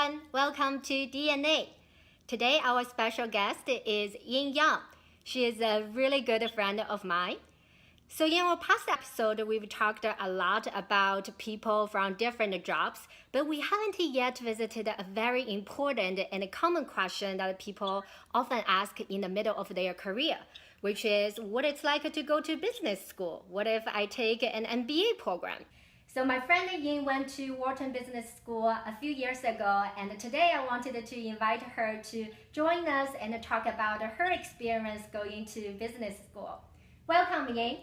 everyone, welcome to DNA. Today our special guest is Ying. She is a really good friend of mine. So in our past episode, we've talked a lot about people from different jobs, but we haven't yet visited a very important and common question that people often ask in the middle of their career, which is what it's like to go to business school. What if I take an MBA program? So my friend Ying went to Wharton Business School a few years ago, and today I wanted to invite her to join us and talk about her experience going to business school. Welcome, Ying.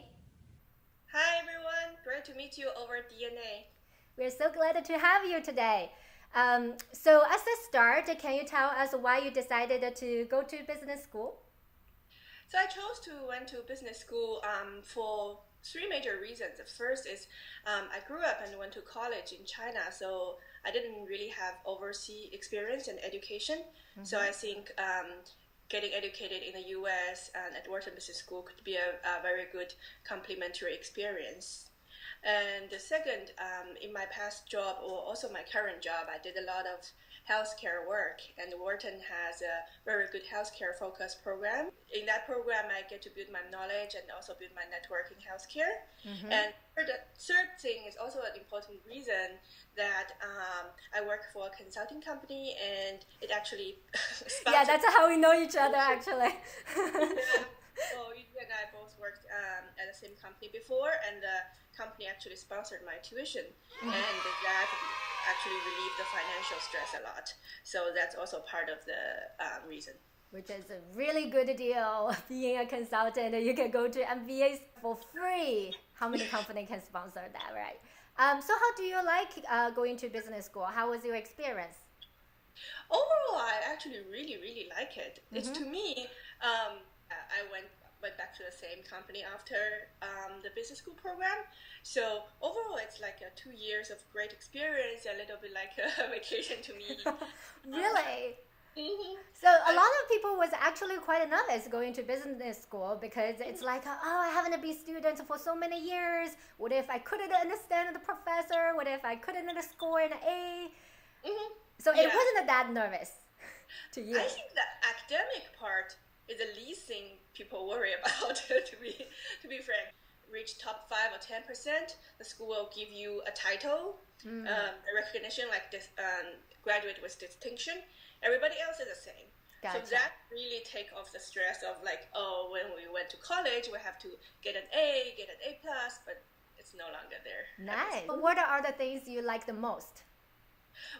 Hi everyone, great to meet you over DNA. We're so glad to have you today. So as a start, can you tell us why you decided to go to business school? So I chose to went to business school for three major reasons. The first is I grew up and went to college in China, so I didn't really have overseas experience in education. Mm-hmm. So I think getting educated in the US and at Wharton Business School could be a very good complementary experience. And the second, in my past job or also my current job, I did a lot of healthcare work, and Wharton has a very good healthcare focused program. In that program, I get to build my knowledge and also build my network in healthcare. Mm-hmm. And the third thing is also an important reason that I work for a consulting company, and it actually yeah, that's how we know each other actually. So you and I both worked at the same company before, and the company actually sponsored my tuition, and that actually relieved the financial stress a lot. So that's also part of the reason. Which is a really good deal. Being a consultant, you can go to MBAs for free. How many companies can sponsor that, right? So how do you like going to business school? How was your experience? Overall, I actually really like it. Mm-hmm. It's to me, I went back to the same company after the business school program. So overall, it's like 2 years of great experience, a little bit like a vacation to me. Really? Mm-hmm. So a lot of people was actually quite nervous going to business school because it's like, oh, I haven't been a student for so many years. What if I couldn't understand the professor? What if I couldn't score an A? Mm-hmm. So it wasn't that nervous to you. I think the academic part is the least thing people worry about, to be frank. Reach top 5 or 10%, the school will give you a title, a recognition like this, graduate with distinction. Everybody else is the same. Gotcha. So that really take off the stress of like, oh, when we went to college, we have to get an A, get an A+, but it's no longer there. Nice. What are the things you like the most?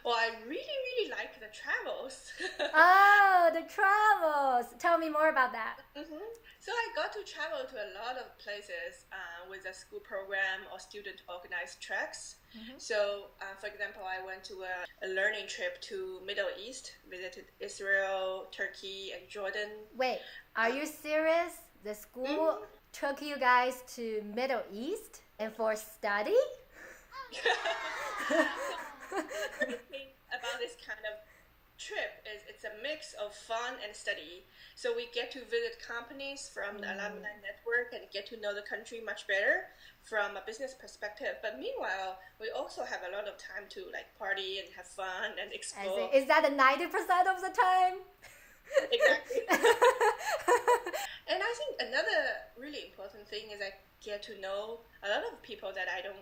Well, I really like the travels. Oh, the travels. Tell me more about that. Mm-hmm. So I got to travel to a lot of places with a school program or student-organized treks. Mm-hmm. So, for example, I went to a learning trip to Middle East, visited Israel, Turkey, and Jordan. Wait, are you serious? The school took you guys to Middle East and for study? The thing about this kind of trip is it's a mix of fun and study. So we get to visit companies from the alumni network and get to know the country much better from a business perspective. But meanwhile, we also have a lot of time to like party and have fun and explore. Is that 90% of the time? Exactly. And I think another really important thing is I get to know a lot of people that I don't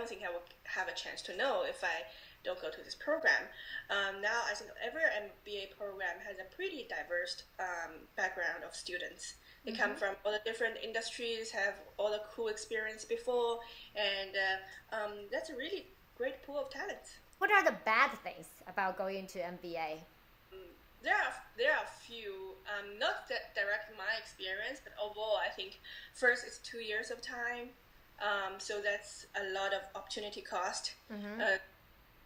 think I will have a chance to know if I don't go to this program. Now, I think every MBA program has a pretty diverse background of students. They come from all the different industries, have all the cool experience before, and that's a really great pool of talents. What are the bad things about going to MBA? There are a few, not that direct my experience, but overall, I think first it's 2 years of time. So that's a lot of opportunity cost.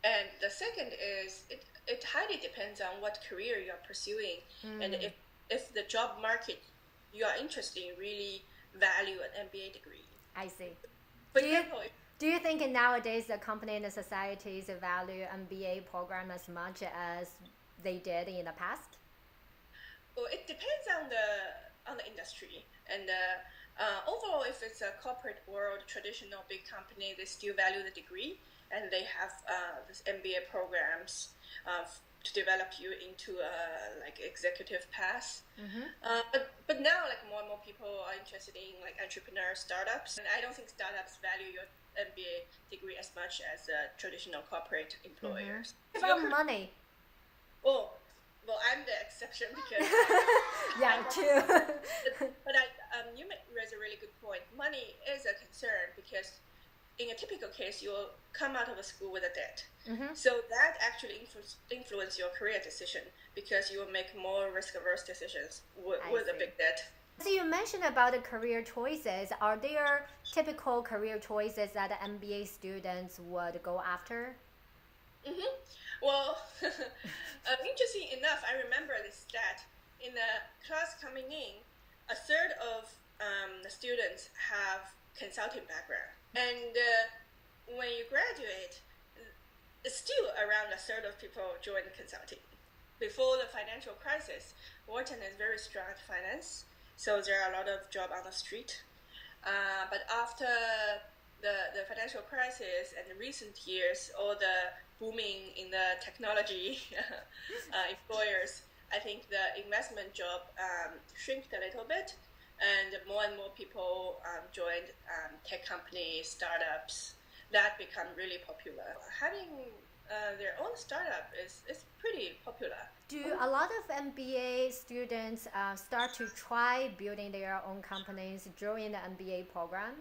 And the second is it highly depends on what career you are pursuing. And if the job market you are interested in really value an MBA degree. I see. For example, do you think nowadays the company and the societies value MBA program as much as they did in the past? Well, it depends on the industry. And overall, if it's a corporate world, traditional big company, they still value the degree. and they have this MBA programs to develop you into like executive path. But now like more and more people are interested in like entrepreneur startups, and I don't think startups value your MBA degree as much as traditional corporate employers. About money. Well, I'm the exception because Yeah, true. but you raise a really good point. Money is a concern because in a typical case, you'll come out of a school with a debt. So that actually influence your career decision because you will make more risk-averse decisions with a big debt. So you mentioned about the career choices. Are there typical career choices that the MBA students would go after? Well, interesting enough, I remember this stat. In the class coming in, a third of the students have consulting background. And when you graduate, it's still around a third of people join consulting. Before the financial crisis, Wharton is very strong at finance, so there are a lot of jobs on the street. But after the financial crisis and the recent years, all the booming in the technology employers, I think the investment job shrinked a little bit, and more people joined tech companies, startups. That become really popular. Having their own startup is pretty popular. Do a lot of MBA students start to try building their own companies during the MBA program?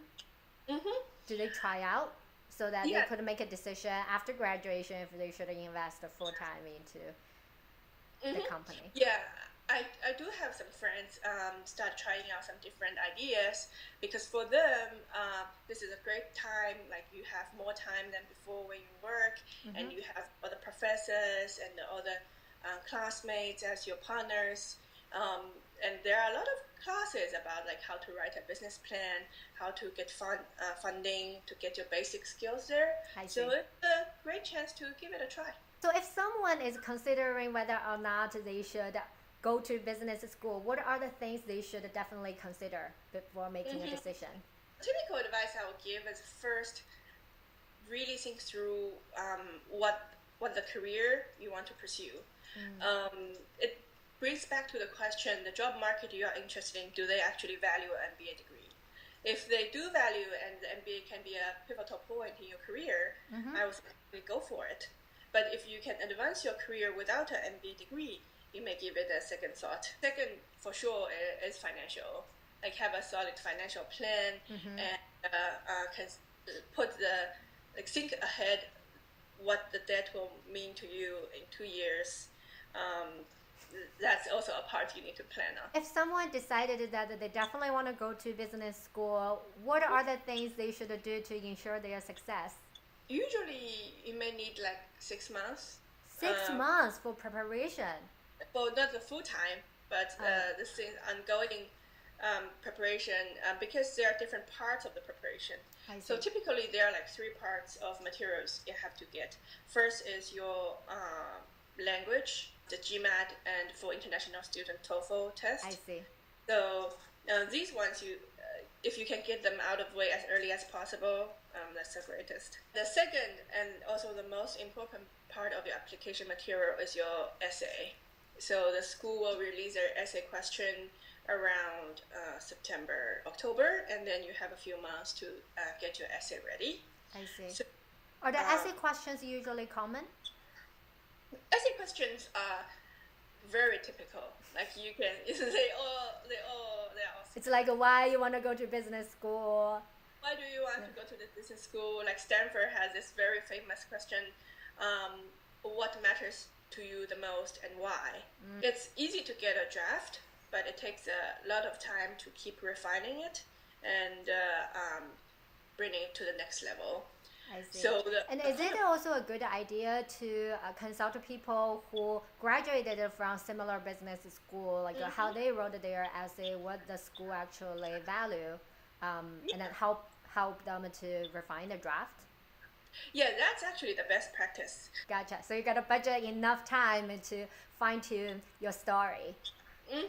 Do they try out so that they could make a decision after graduation if they should invest full time into the company? Yeah, I do have some friends start trying out some different ideas because for them this is a great time. Like you have more time than before when you work, and you have other professors and other classmates as your partners. And there are a lot of classes about like how to write a business plan, how to get funding to get your basic skills there. So it's a great chance to give it a try. So if someone is considering whether or not they should go to business school, what are the things they should definitely consider before making a decision? Typical advice I would give is first really think through what the career you want to pursue. It brings back to the question, the job market you are interested in, do they actually value an MBA degree? If they do value and the MBA can be a pivotal point in your career, I would say go for it. But if you can advance your career without an MBA degree, you may give it a second thought. Second, for sure, is financial. Like have a solid financial plan and can think ahead what the debt will mean to you in 2 years. That's also a part you need to plan on. If someone decided that they definitely want to go to business school, what are the things they should do to ensure their success? Usually, you may need like 6 months. 6 months for preparation. Well, not the full time, but this is ongoing preparation because there are different parts of the preparation. So typically, there are like 3 parts of materials you have to get. First is your language, the GMAT, and for international student TOEFL test. I see. So these ones, if you can get them out of the way as early as possible, that's the greatest. The second and also the most important part of your application material is your essay. So the school will release their essay question around September, October, and then you have a few months to get your essay ready. I see. So, are the essay questions usually common? Essay questions are very typical. Like you can, they all. It's like why you want to go to business school. Why do you want to go to the business school? Like Stanford has this very famous question, what matters to you the most and why? It's easy to get a draft, but it takes a lot of time to keep refining it and bringing it to the next level. I see. And is it also a good idea to consult people who graduated from similar business school, like how they wrote their essay, what the school actually value, and then help them to refine the draft? Yeah, that's actually the best practice. Gotcha. So you got to budget enough time to fine-tune your story. And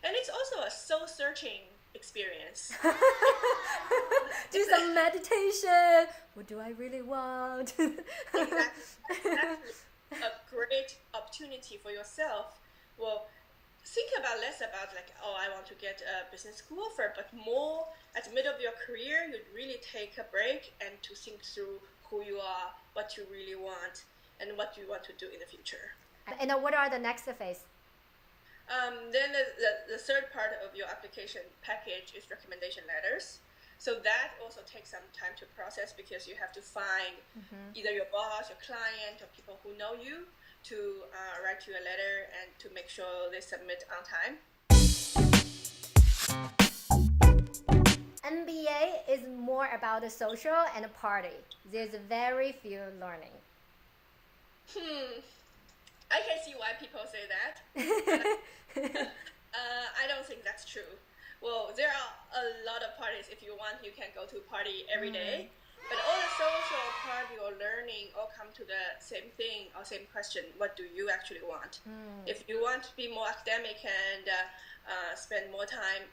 it's also a soul-searching experience. Do some meditation. What do I really want? Exactly. A great opportunity for yourself. Well, think about less about like, oh, I want to get a business school offer, but more at the middle of your career, you'd really take a break and to think through who you are, what you really want, and what you want to do in the future. And what are the next phase? Then the third part of your application package is recommendation letters. So that also takes some time to process because you have to find either your boss, your client, or people who know you to write you a letter and to make sure they submit on time. MBA is more about the social and the party. There's very few learning. I can see why people say that. I don't think that's true. Well, there are a lot of parties. If you want, you can go to a party every day. But all the social party or learning all come to the same thing or same question. What do you actually want? If you want to be more academic and spend more time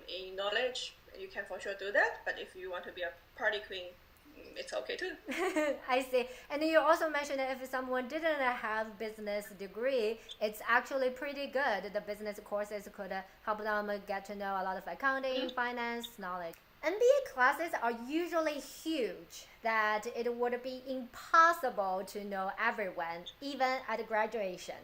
in knowledge, you can for sure do that. But if you want to be a party queen, it's okay too. I see. And you also mentioned that if someone didn't have business degree, it's actually pretty good. The business courses could help them get to know a lot of accounting, finance, knowledge. MBA classes are usually huge, that it would be impossible to know everyone, even at graduation.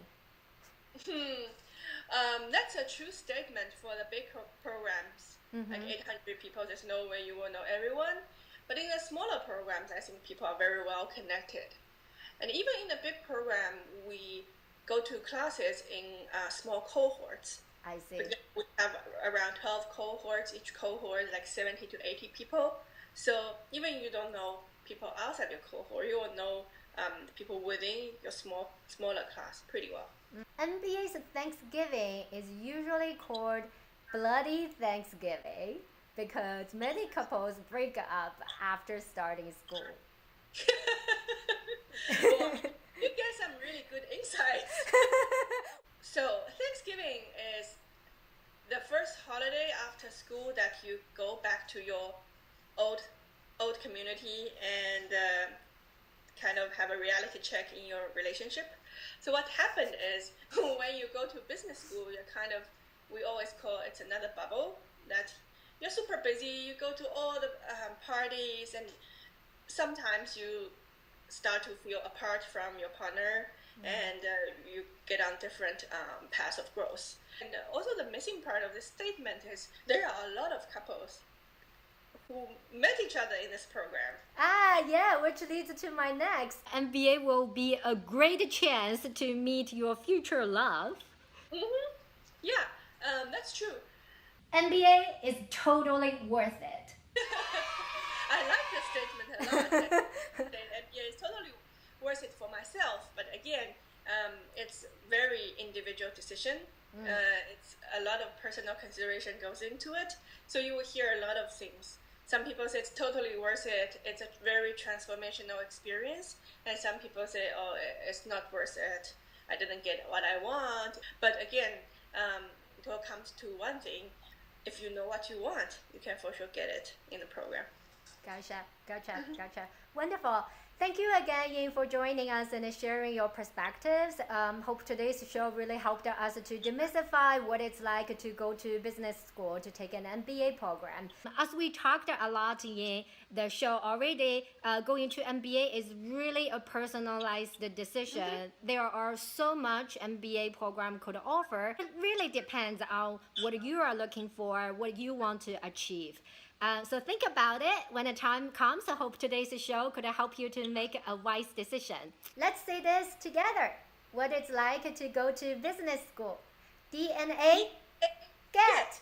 That's a true statement for the big programs. Like 800 people, there's no way you will know everyone. But in the smaller programs, I think people are very well connected. And even in the big program, we go to classes in small cohorts. I see. We have around 12 cohorts, each cohort like 70 to 80 people. So even if you don't know people outside your cohort, you will know people within your smaller class pretty well. MBA's Thanksgiving is usually called Bloody Thanksgiving because many couples break up after starting school. Well, you get some really good insights. So Thanksgiving is the first holiday after school that you go back to your old community and kind of have a reality check in your relationship. So what happened is when you go to business school, you're kind of, we always call it another bubble, that you're super busy, you go to all the parties, and sometimes you start to feel apart from your partner, and you get on different paths of growth. And also the missing part of this statement is there are a lot of couples who met each other in this program. Yeah, which leads to my next. MBA will be a great chance to meet your future love. Yeah, that's true. MBA is totally worth it. I like this statement a lot. MBA is totally worth it for myself, but again, it's very individual decision. It's a lot of personal consideration goes into it, so you will hear a lot of things. Some people say it's totally worth it, it's a very transformational experience, and some people say, oh, it's not worth it, I didn't get what I want. But again, it all comes to one thing: if you know what you want, you can for sure get it in the program. Gotcha. Wonderful. Thank you again, Ying, for joining us and sharing your perspectives. Hope today's show really helped us to demystify what it's like to go to business school to take an MBA program. As we talked a lot in the show already, going to MBA is really a personalized decision. There are so much MBA program could offer. It really depends on what you are looking for, what you want to achieve. So think about it when the time comes. I hope today's show could help you to make a wise decision. Let's say this together. What it's like to go to business school. DNA, get.